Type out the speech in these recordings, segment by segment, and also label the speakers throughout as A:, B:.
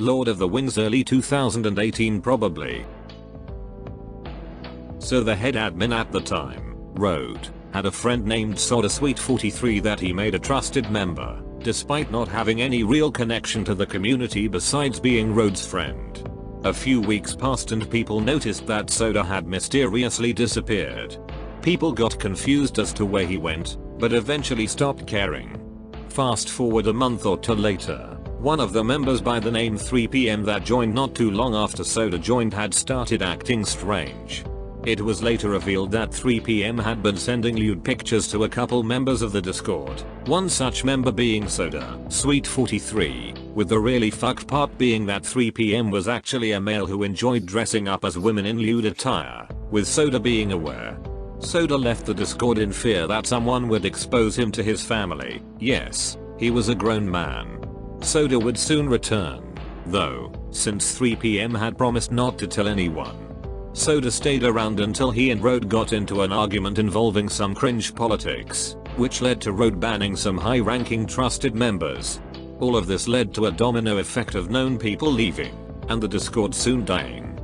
A: Lord of the Wings early 2018 probably. So the head admin at the time, Rode, had a friend named SodaSweet43 that he made a trusted member, despite not having any real connection to the community besides being Rode's friend. A few weeks passed and people noticed that Soda had mysteriously disappeared. People got confused as to where he went, but eventually stopped caring. Fast forward a month or two later, one of the members by the name 3PM that joined not too long after Soda joined had started acting strange. It was later revealed that 3PM had been sending lewd pictures to a couple members of the Discord, one such member being SodaSweet43, with the really fucked part being that 3PM was actually a male who enjoyed dressing up as women in lewd attire, with Soda being aware. Soda left the Discord in fear that someone would expose him to his family. Yes, he was a grown man. Soda would soon return, though, since 3PM had promised not to tell anyone. Soda stayed around until he and Rode got into an argument involving some cringe politics, which led to Rode banning some high-ranking trusted members. All of this led to a domino effect of known people leaving, and the Discord soon dying.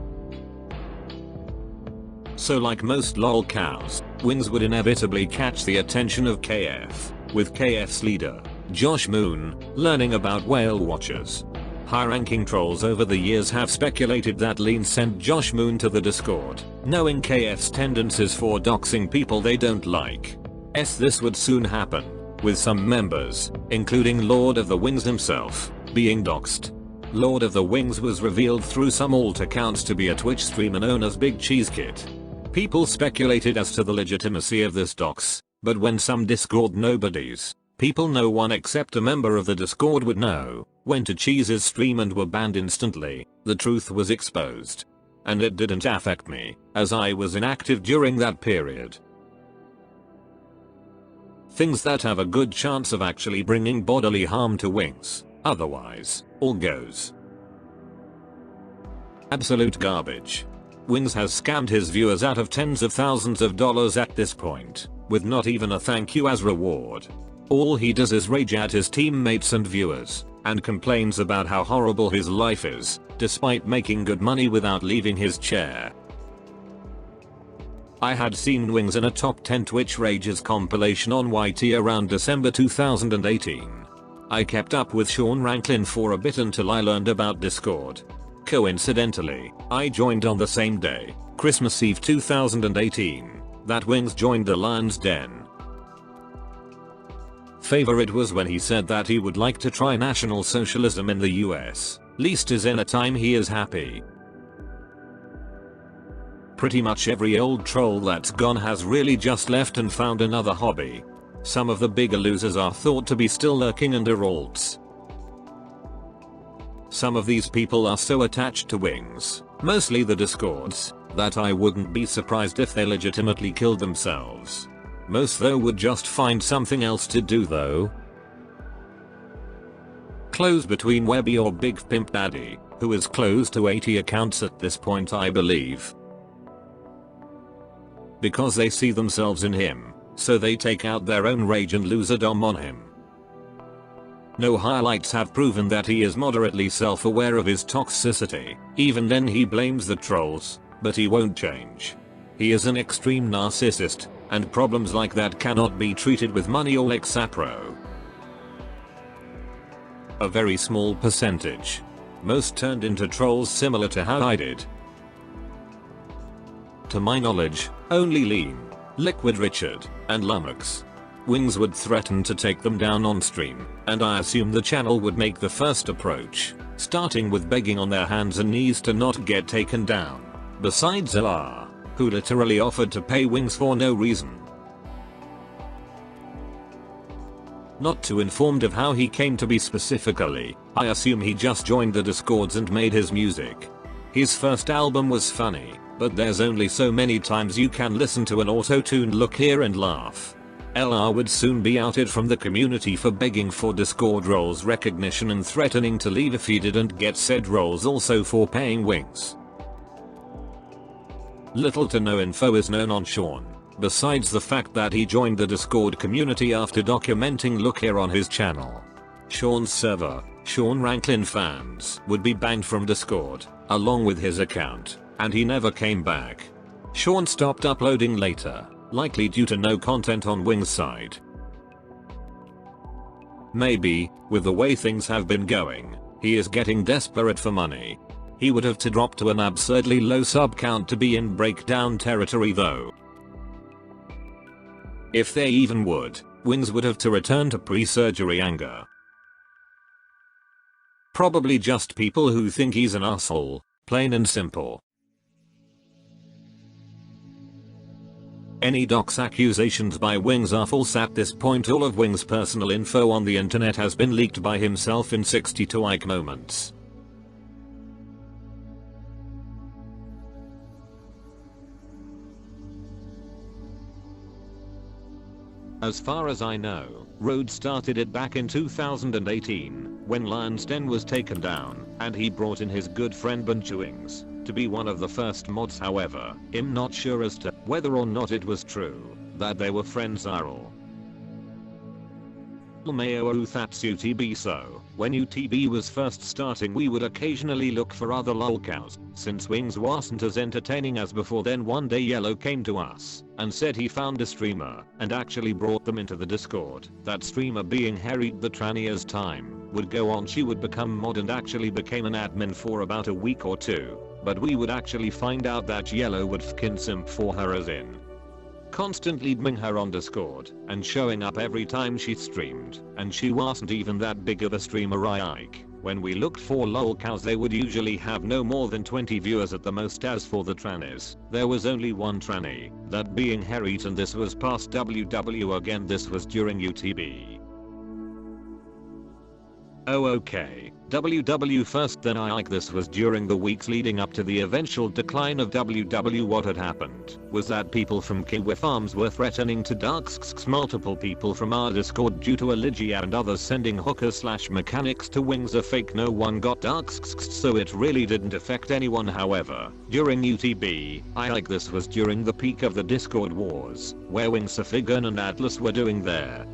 A: So like most lol cows, Wings would inevitably catch the attention of KF, with KF's leader, Josh Moon, learning about whale watchers. High-ranking trolls over the years have speculated that Lean sent Josh Moon to the Discord, knowing KF's tendencies for doxing people they don't like. This would soon happen, with some members, including Lord of the Wings himself, being doxed. Lord of the Wings was revealed through some alt accounts to be a Twitch streamer known as Big Cheese Kit. People speculated as to the legitimacy of this dox, but when some Discord nobodies, people no one except a member of the Discord would know, went to Cheese's stream and were banned instantly, the truth was exposed. And it didn't affect me, as I was inactive during that period. Things that have a good chance of actually bringing bodily harm to Wings, otherwise, all goes. Absolute garbage. Wings has scammed his viewers out of tens of thousands of dollars at this point, with not even a thank you as reward. All he does is rage at his teammates and viewers, and complains about how horrible his life is, despite making good money without leaving his chair. I had seen Wings in a top 10 Twitch Rages compilation on YT around December 2018. I kept up with Sean Ranklin for a bit until I learned about Discord. Coincidentally, I joined on the same day, Christmas Eve 2018, that Wings joined the Lion's Den. Favorite was when he said that he would like to try National Socialism in the US, least is in a time he is happy. Pretty much every old troll that's gone has really just left and found another hobby. Some of the bigger losers are thought to be still lurking under alts. Some of these people are so attached to Wings, mostly the Discords, that I wouldn't be surprised if they legitimately killed themselves. Most though would just find something else to do though. Close between Webby or Big Pimp Daddy, who is close to 80 accounts at this point I believe. Because they see themselves in him, so they take out their own rage and loserdom on him. No highlights have proven that he is moderately self-aware of his toxicity, even then he blames the trolls, but he won't change. He is an extreme narcissist, and problems like that cannot be treated with money or Lexapro. A very small percentage. Most turned into trolls similar to how I did. To my knowledge, only Lean, Liquid Richard, and Lummox. Wings would threaten to take them down on stream, and I assume the channel would make the first approach, starting with begging on their hands and knees to not get taken down. Besides LR, who literally offered to pay Wings for no reason. Not too informed of how he came to be specifically, I assume he just joined the Discords and made his music. His first album was funny, but there's only so many times you can listen to an auto-tuned look here and laugh. LR would soon be outed from the community for begging for Discord roles recognition and threatening to leave if he didn't get said roles, also for paying Wings. Little to no info is known on Sean, besides the fact that he joined the Discord community after documenting Look Here on his channel. Sean's server, Sean Ranklin fans would be banned from Discord, along with his account, and he never came back. Sean stopped uploading later, likely due to no content on Wings' side. Maybe, with the way things have been going, he is getting desperate for money. He would have to drop to an absurdly low sub count to be in breakdown territory though. If they even would, Wings would have to return to pre-surgery anger. Probably just people who think he's an asshole, plain and simple. Any dox accusations by Wings are false at this point. All of Wings' personal info on the internet has been leaked by himself in 62 Ike moments. As far as I know, Rhodes started it back in 2018, when Lion's Den was taken down, and he brought in his good friend Wings to be one of the first mods. However, I'm not sure as to whether or not it was true that they were friends are all. LEMMiNO that's UTB. So, when UTB was first starting we would occasionally look for other lolcows, since Wings wasn't as entertaining as before. Then one day Yellow came to us and said he found a streamer and actually brought them into the Discord. That streamer being Harriet the tranny. As time would go on she would become mod and actually became an admin for about a week or two, but we would actually find out that Yellow would fkin simp for her, as in constantly DMing her on Discord and showing up every time she streamed, and she wasn't even that big of a streamer. Ike. When we looked for lolcows they would usually have no more than 20 viewers at the most. As for the trannies, there was only one tranny, that being Harriet, and this was past WW. Again, this was during UTB. Oh okay, WW first then Ike. This was during the weeks leading up to the eventual decline of WW. What had happened was that people from Kiwi Farms were threatening to dox multiple people from our Discord due to Eligia and others sending hookers/mechanics to Wings. A fake. No one got doxxed, so it really didn't affect anyone. However, during UTB, Ike. This was during the peak of the Discord wars, where Wings, Safigan and Atlas were doing their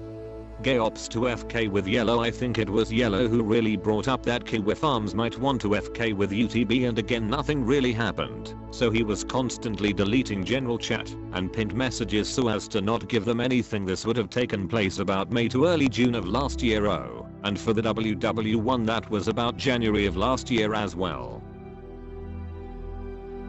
A: gay ops to FK with Yellow. I think it was Yellow who really brought up that Kiwi Farms might want to FK with UTB, and again nothing really happened, so he was constantly deleting general chat and pinned messages so as to not give them anything. This would have taken place about May to early June of last year. Oh, and for the WW one that was about January of last year as well.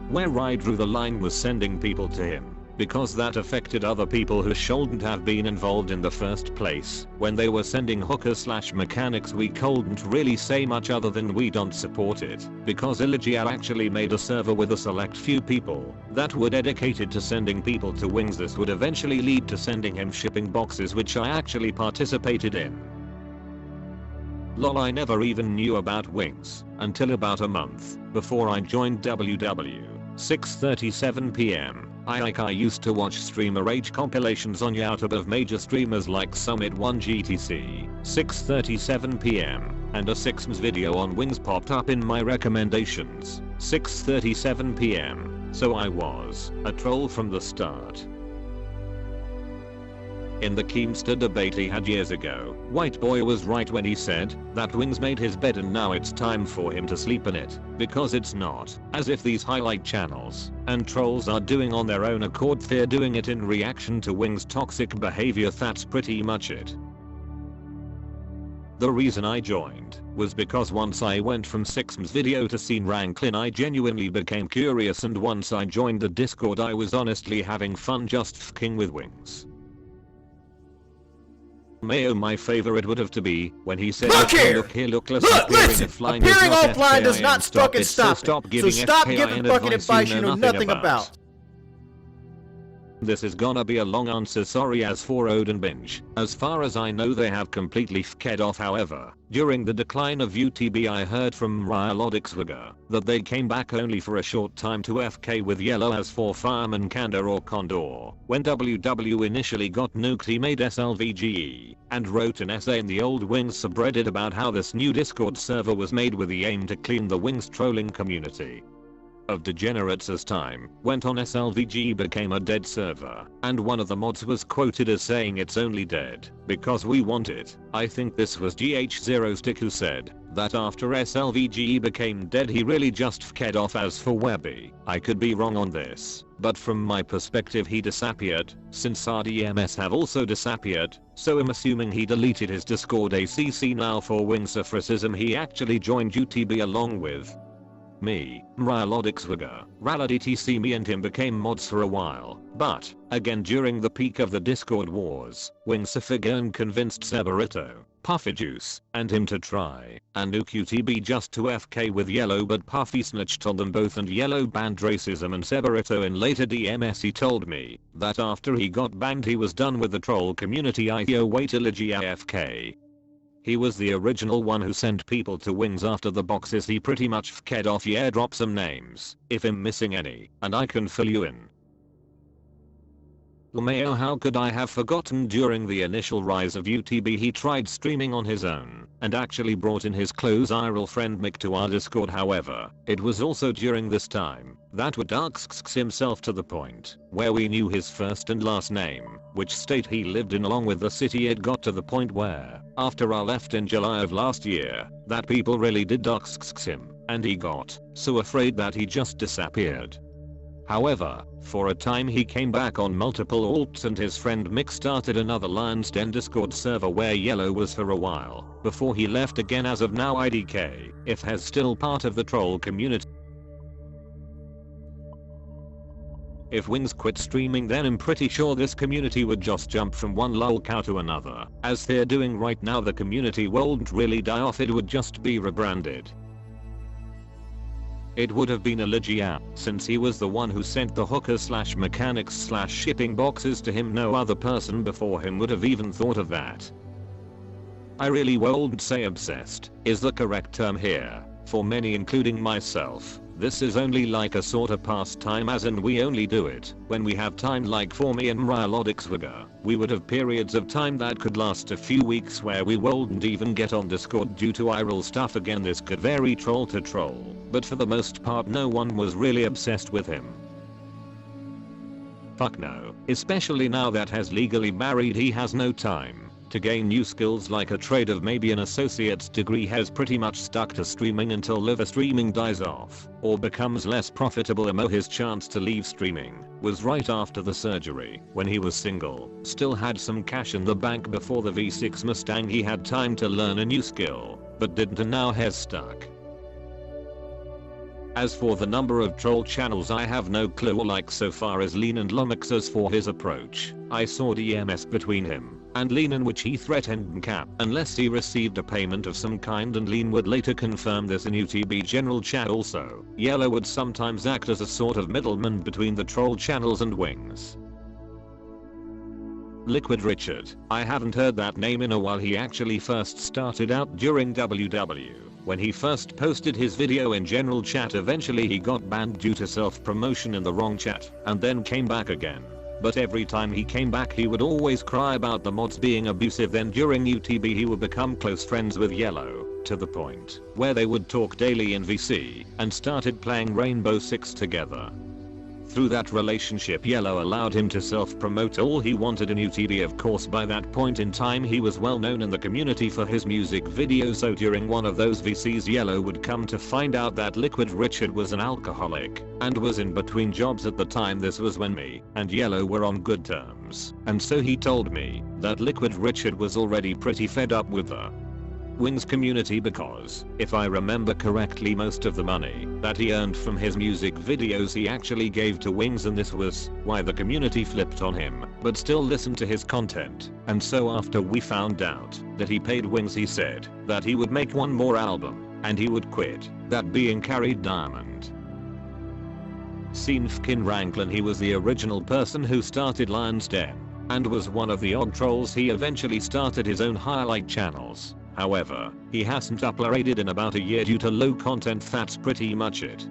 A: Where I drew the line was sending people to him, because that affected other people who shouldn't have been involved in the first place. When they were sending hookers/mechanics we couldn't really say much other than we don't support it, because Eligia actually made a server with a select few people that were dedicated to sending people to Wings. This would eventually lead to sending him shipping boxes, which I actually participated in. Lol, I never even knew about Wings until about a month before I joined WW. 6:37 PM. I used to watch streamer age compilations on YouTube of major streamers like Summit 1 GTC, 6:37 PM, and a 6ms video on Wings popped up in my recommendations, 6:37 PM, so I was a troll from the start. In the Keemster debate he had years ago, White Boy was right when he said that Wings made his bed and now it's time for him to sleep in it, because it's not as if these highlight channels and trolls are doing on their own accord. They're doing it in reaction to Wings' toxic behavior. That's pretty much it. The reason I joined was because once I went from 6ms video to Sean Ranklin I genuinely became curious, and once I joined the Discord I was honestly having fun just fking with Wings. Mayo, my favorite would have to be when he said,
B: look here,
A: look,
B: listen, appearing offline does not fucking stop it, so stop giving fucking advice you know nothing about.
A: This is gonna be a long answer, sorry. As for Odin Binge, as far as I know they have completely fked off. However, during the decline of UTB I heard from Ryalodixwiger that they came back only for a short time to FK with Yellow. As for Fireman Kanda or Condor, when WW initially got nuked he made SLVGE and wrote an essay in the old Wings subreddit about how this new Discord server was made with the aim to clean the Wings trolling community. of degenerates as time went on. SLVG became a dead server, and one of the mods was quoted as saying it's only dead because we want it. I think this was GH0stick who said that after SLVG became dead he really just fked off. As for Webby, I could be wrong on this, but from my perspective he disappeared, since RDMS have also disappeared, so I'm assuming he deleted his Discord ACC. Now for Wingsaphricism, he actually joined UTB along with me, Mryalodixwiger, RalADTC. Me and him became mods for a while, but, again during the peak of the Discord wars, Wingsaphrigan convinced Seborito, Pufferjuice, and him to try a nuke UTB just to FK with Yellow, but Puffy snitched on them both and Yellow banned racism and Seborito. In later DMS he told me that after he got banned he was done with the troll community. IO wait till AFK. He was the original one who sent people to Wings after the boxes. He pretty much fked off. Yeah, drop some names if I'm missing any, and I can fill you in. LEMMiNO, how could I have forgotten? During the initial rise of UTB he tried streaming on his own and actually brought in his close IRL friend Mick to our Discord. However, it was also during this time that would darksks himself to the point where we knew his first and last name, which state he lived in along with the city. It got to the point where, after I left in July of last year, that people really did darksks him, and he got so afraid that he just disappeared. However, for a time he came back on multiple alts and his friend Mick started another Lion's Den Discord server where Yellow was for a while, before he left again. As of now IDK, if has still part of the troll community. If Wings quit streaming then I'm pretty sure this community would just jump from one lolcow to another. As they're doing right now, the community won't really die off, it would just be rebranded. It would have been a Lygia, since he was the one who sent the hooker/mechanics/shipping boxes to him. No other person before him would have even thought of that. I really won't say obsessed is the correct term here. For many, including myself, this is only like a sort of pastime, as in we only do it when we have time. Like for me and Mryalodixwiger, we would have periods of time that could last a few weeks where we wouldn't even get on Discord due to IRL stuff. Again, this could vary troll to troll, but for the most part no one was really obsessed with him. Fuck no, especially now that has legally married he has no time to gain new skills like a trade of maybe an associate's degree. Has pretty much stuck to streaming until live streaming dies off or becomes less profitable. His chance to leave streaming was right after the surgery when he was single, still had some cash in the bank before the V6 Mustang. He had time to learn a new skill but didn't, and now has stuck. As for the number of troll channels, I have no clue. Like so far as Lean and Lumix. As for his approach, I saw DMS between him and Lean in which he threatened cap unless he received a payment of some kind, and Lean would later confirm this in UTB general chat. Also, Yellow would sometimes act as a sort of middleman between the troll channels and Wings. Liquid Richard, I haven't heard that name in a while. He actually first started out during WW. When he first posted his video in general chat, eventually he got banned due to self-promotion in the wrong chat, and then came back again. But every time he came back he would always cry about the mods being abusive. Then during UTB he would become close friends with Yellow, to the point where they would talk daily in VC, and started playing Rainbow Six together. Through that relationship, Yellow allowed him to self-promote all he wanted in UTB. Of course, by that point in time he was well known in the community for his music videos, so during one of those VCs Yellow would come to find out that Liquid Richard was an alcoholic and was in between jobs at the time. This was when me and Yellow were on good terms, and so he told me that Liquid Richard was already pretty fed up with the Wings community because, if I remember correctly, most of the money that he earned from his music videos he actually gave to Wings, and this was why the community flipped on him but still listened to his content. And so after we found out that he paid Wings, he said that he would make one more album and he would quit, that being Carried Diamond. Seenfkin Ranklin, he was the original person who started Lion's Den and was one of the odd trolls. He eventually started his own highlight channels. However, he hasn't uploaded in about a year due to low content. That's pretty much it.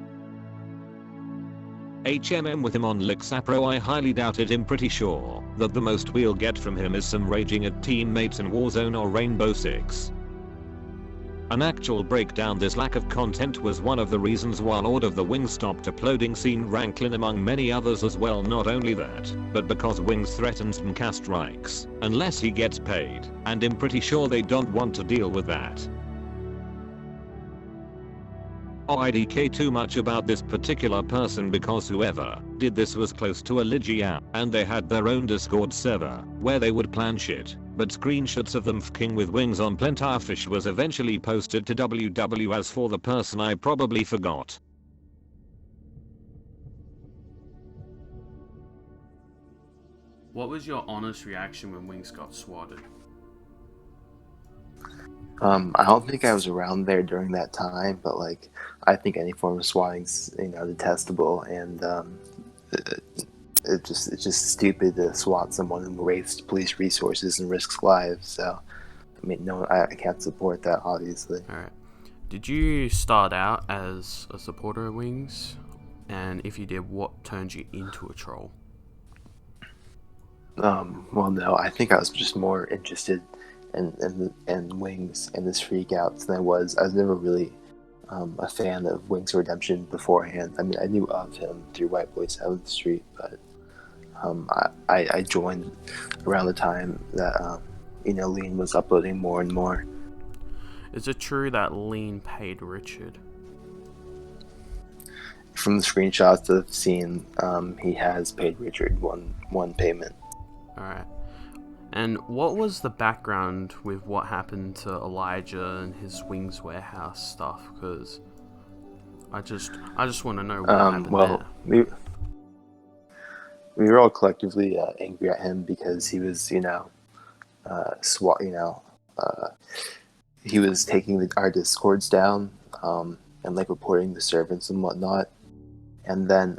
A: HMM with him on Lixapro, I highly doubt it. I'm pretty sure that the most we'll get from him is some raging at teammates in Warzone or Rainbow Six. An actual breakdown. This lack of content was one of the reasons why Lord of the Wings stopped uploading Scene Ranklin among many others as well. Not only that, but because Wings threatens to cast strikes unless he gets paid, and I'm pretty sure they don't want to deal with that. IDK too much about this particular person because whoever did this was close to a Ligia, and they had their own Discord server where they would plan shit, but screenshots of them fucking with Wings on Plentyfish was eventually posted to WW. As for the person, I probably forgot.
C: What was your honest reaction when Wings got swatted?
D: I don't think I was around there during that time, but like, I think any form of swatting's, detestable, and it's just stupid to swat someone and waste police resources and risks lives. So, I mean, no, I can't support that, obviously.
C: All right. Did you start out as a supporter of Wings? And if you did, what turned you into a troll?
D: Well, no, I think I was just more interested in Wings and his freakouts than I was never really a fan of Wings Redemption beforehand. I mean, I knew of him through White Boy 7th Street, but I joined around the time that Lean was uploading more and more.
C: Is it true that Lean paid Richard?
D: From the screenshots that I've seen, he has paid Richard one payment.
C: Alright. And what was the background with what happened to Elijah and his Wings warehouse stuff? Because I just want to know what happened there.
D: We were all collectively angry at him because he was, he was taking our Discords down and like reporting the servants and whatnot. And then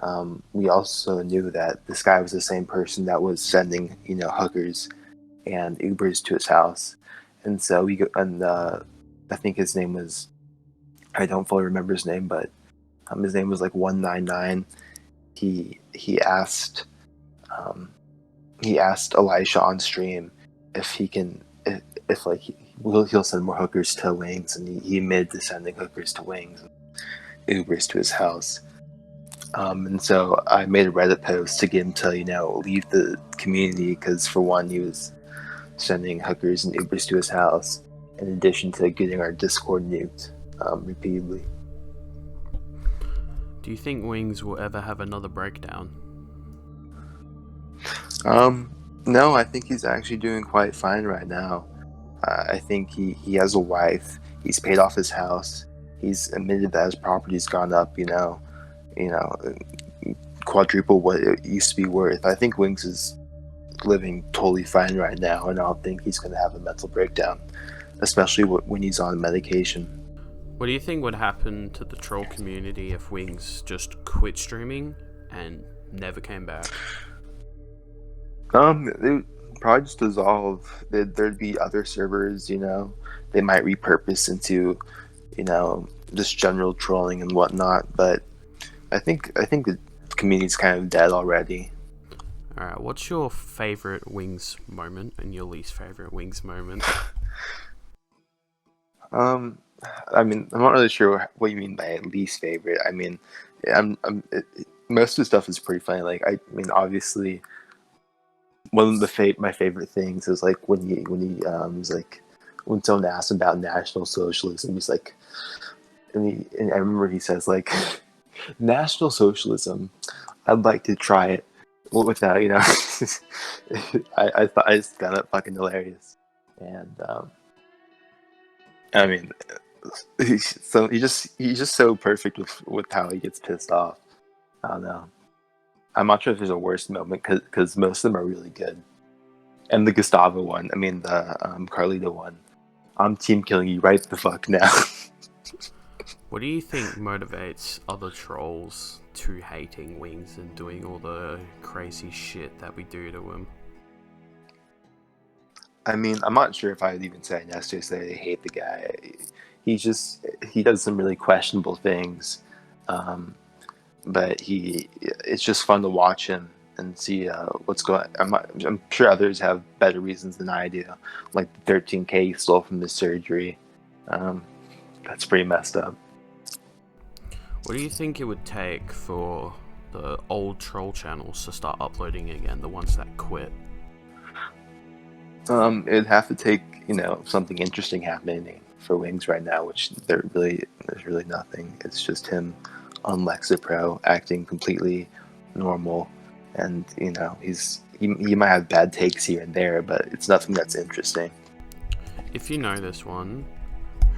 D: we also knew that this guy was the same person that was sending, hookers and Ubers to his house. And so I think his name was, I don't fully remember his name, but his name was like 199. He asked Elisha on stream if he can, if he'll send more hookers to Wings, and he admitted to sending hookers to Wings and Ubers to his house. And so I made a Reddit post to get him to, leave the community because, for one, he was sending hookers and Ubers to his house, in addition to getting our Discord nuked repeatedly.
C: Do you think Wings will ever have another breakdown?
D: No, I think he's actually doing quite fine right now. I think he has a wife. He's paid off his house. He's admitted that his property's gone up, quadruple what it used to be worth. I think Wings is living totally fine right now, and I don't think he's going to have a mental breakdown, especially when he's on medication.
C: What do you think would happen to the troll community if Wings just quit streaming and never came back?
D: They would probably just dissolve. There'd be other servers, they might repurpose into, just general trolling and whatnot, but I think the community's kind of dead already.
C: Alright, what's your favorite Wings moment and your least favorite Wings moment?
D: I mean, I'm not really sure what you mean by least favorite. I mean, most of the stuff is pretty funny. Like, I mean, obviously, one of my favorite things is like when he was like, when someone asked him about National Socialism, he's like, and I remember he says like, National Socialism, I'd like to try it. Well, with that, I thought I just found it fucking hilarious, and I mean, he's just so perfect with how he gets pissed off. I don't know. I'm not sure if there's a worse moment because most of them are really good. And the Gustavo one, I mean the Carlito one, I'm team killing you right the fuck now.
C: What do you think motivates other trolls to hating Wings and doing all the crazy shit that we do to him?
D: I mean, I'm not sure if I'd even say necessarily they hate the guy. He does some really questionable things, but it's just fun to watch him and see what's going. I'm sure others have better reasons than I do, like the 13K he stole from his surgery. that's pretty messed up.
C: What do you think it would take for the old troll channels to start uploading again, the ones that quit?
D: It'd have to take, something interesting happening for Wings right now, which there's really nothing. It's just him on Lexapro acting completely normal, and he might have bad takes here and there, but it's nothing that's interesting.
C: If you know this one,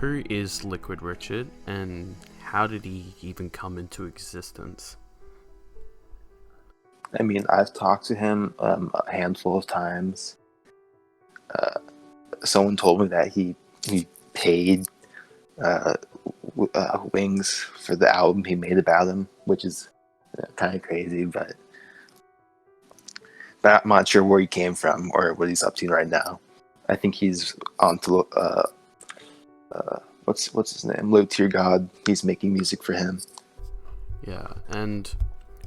C: who is Liquid Richard, and how did he even come into existence?
D: I mean, I've talked to him a handful of times. Someone told me that he paid Wings for the album he made about him, which is kind of crazy, but I'm not sure where he came from or what he's up to right now. I think he's on to what's his name? Low Tier God. He's making music for him.
C: Yeah, and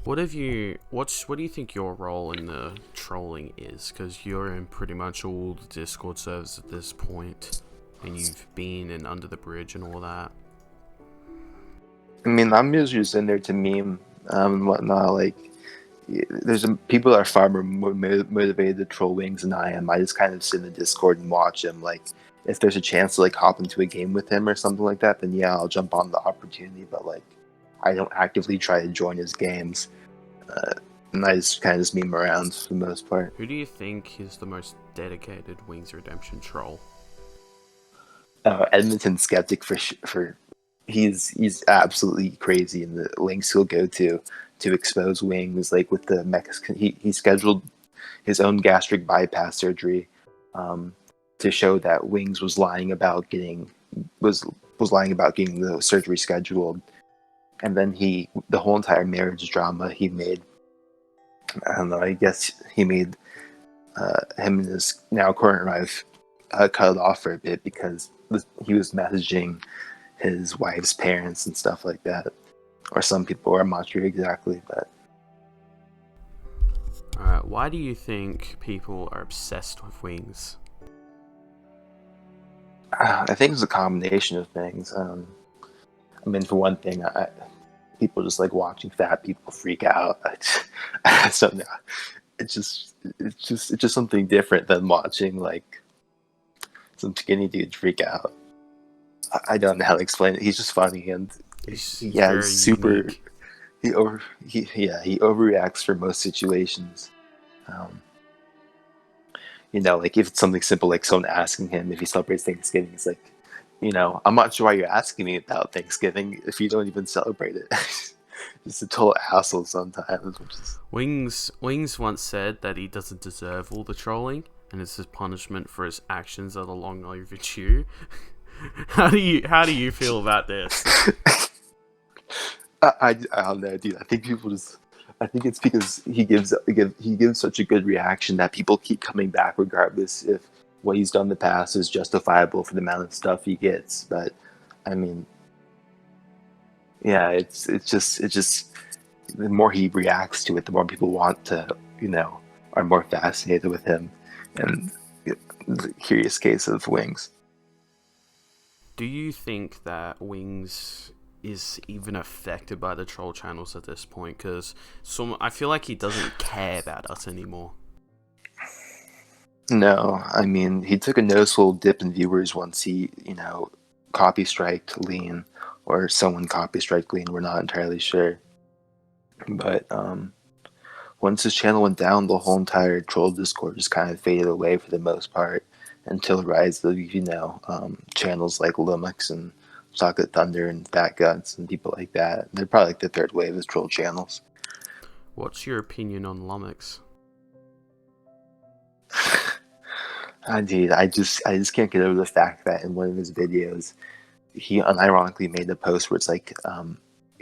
C: what do you think your role in the trolling is? Because you're in pretty much all the Discord servers at this point, and you've been in Under the Bridge and all that.
D: I mean, I'm usually just in there to meme and whatnot. Like, there's people that are far more motivated to troll Wings than I am. I just kind of sit in the Discord and watch him. Like, if there's a chance to like hop into a game with him or something like that, then yeah, I'll jump on the opportunity. But like, I don't actively try to join his games, and I just kind of just meme around for the most part.
C: Who do you think is the most dedicated Wings Redemption troll?
D: Edmonton Skeptic for he's absolutely crazy, and the links he'll go to expose Wings, like with the Mexican, he scheduled his own gastric bypass surgery to show that Wings was lying about getting the surgery scheduled, and then the whole entire marriage drama he made. I don't know. I guess he made him and his now current wife cut it off for a bit because he was messaging his wife's parents and stuff like that, or some people. I'm not sure exactly, but.
C: Alright, why do you think people are obsessed with Wings?
D: I think it's a combination of things. I mean, for one thing, people just like watching fat people freak out. So no, it's just something different than watching like some skinny dude freak out. I don't know how to explain it. He's just funny, and he has super. Unique. He overreacts for most situations. Like if it's something simple, like someone asking him if he celebrates Thanksgiving, it's like, I'm not sure why you're asking me about Thanksgiving if you don't even celebrate it. Just a total asshole sometimes.
C: Wings once said that he doesn't deserve all the trolling, and it's his punishment for his actions that are long overdue. How do you feel about this?
D: I don't know, dude. I think it's because he gives such a good reaction that people keep coming back regardless if what he's done in the past is justifiable for the amount of stuff he gets. But I mean, yeah, it's just the more he reacts to it, the more people want to, are more fascinated with him. And the curious case of Wings.
C: Do you think that Wings is even affected by the troll channels at this point? Because I feel like he doesn't care about us anymore.
D: No, I mean, he took a noticeable dip in viewers once he, copy striked Lean, or someone copy striked Lean. We're not entirely sure. But once his channel went down, the whole entire troll Discord just kind of faded away for the most part until the rise of, channels like LEMMiNO and Chocolate Thunder and Fat Guts and people like that. They're probably like the third wave of troll channels.
C: What's your opinion on LEMMiNO?
D: Dude, I just can't get over the fact that in one of his videos, he unironically made a post where it's like,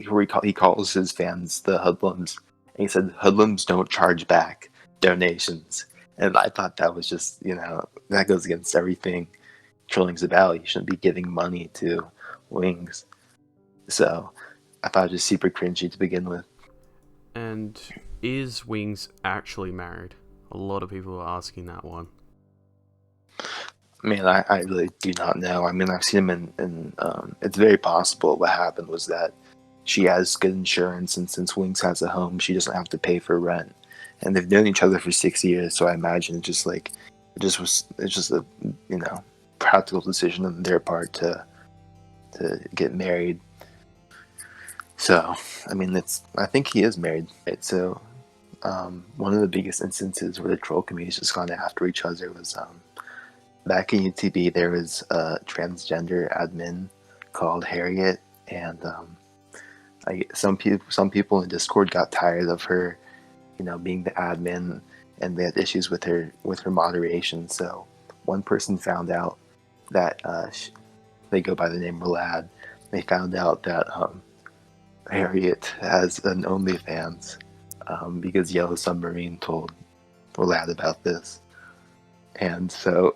D: where he calls his fans the hoodlums, and he said hoodlums don't charge back donations, and I thought that was just, that goes against everything trolling's about. You shouldn't be giving money to Wings, so I thought it was just super cringy to begin with.
C: And is Wings actually married? A lot of people are asking that one.
D: mean, I really do not know. I mean, I've seen him in it's very possible what happened was that she has good insurance, and since Wings has a home, she doesn't have to pay for rent. And they've known each other for 6 years, so I imagine it's just a, you know, practical decision on their part to get married. So, I mean, I think he is married. Right? So, one of the biggest instances where the troll community's just gone after each other was back in UTB. There was a transgender admin called Harriet, and some people in Discord got tired of her, you know, being the admin, and they had issues with her moderation. So one person found out that they go by the name Rolad. They found out that Harriet has an OnlyFans because Yellow Submarine told Rolad about this, and so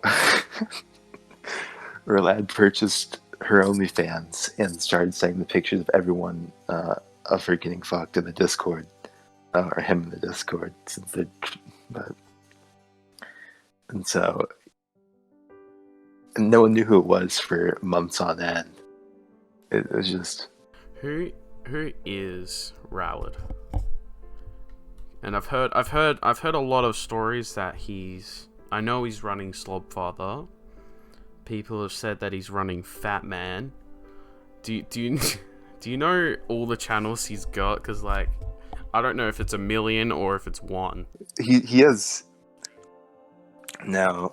D: Rolad purchased her OnlyFans and started sending the pictures of everyone of her getting fucked in the Discord, or him in the Discord, and no one knew who it was for months on end. It was just
C: who is Rowlett? And I've heard a lot of stories that I know he's running Slobfather. People have said that he's running Fat Man. Do you know all the channels he's got? Because, like, I don't know if it's 1 million or if it's 1.
D: He has now.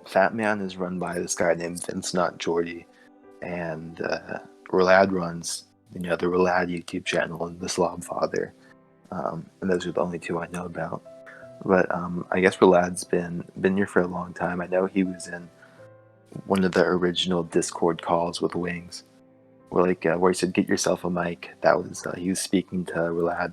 D: Fat Man is run by this guy named Vince, not Jordy, and Rolad runs, you know, the Rolad YouTube channel and the Slobfather, and those are the only two I know about. But I guess Rolad's been here for a long time. I know he was in one of the original Discord calls with Wings, where he said, "Get yourself a mic." That was he was speaking to Rolad,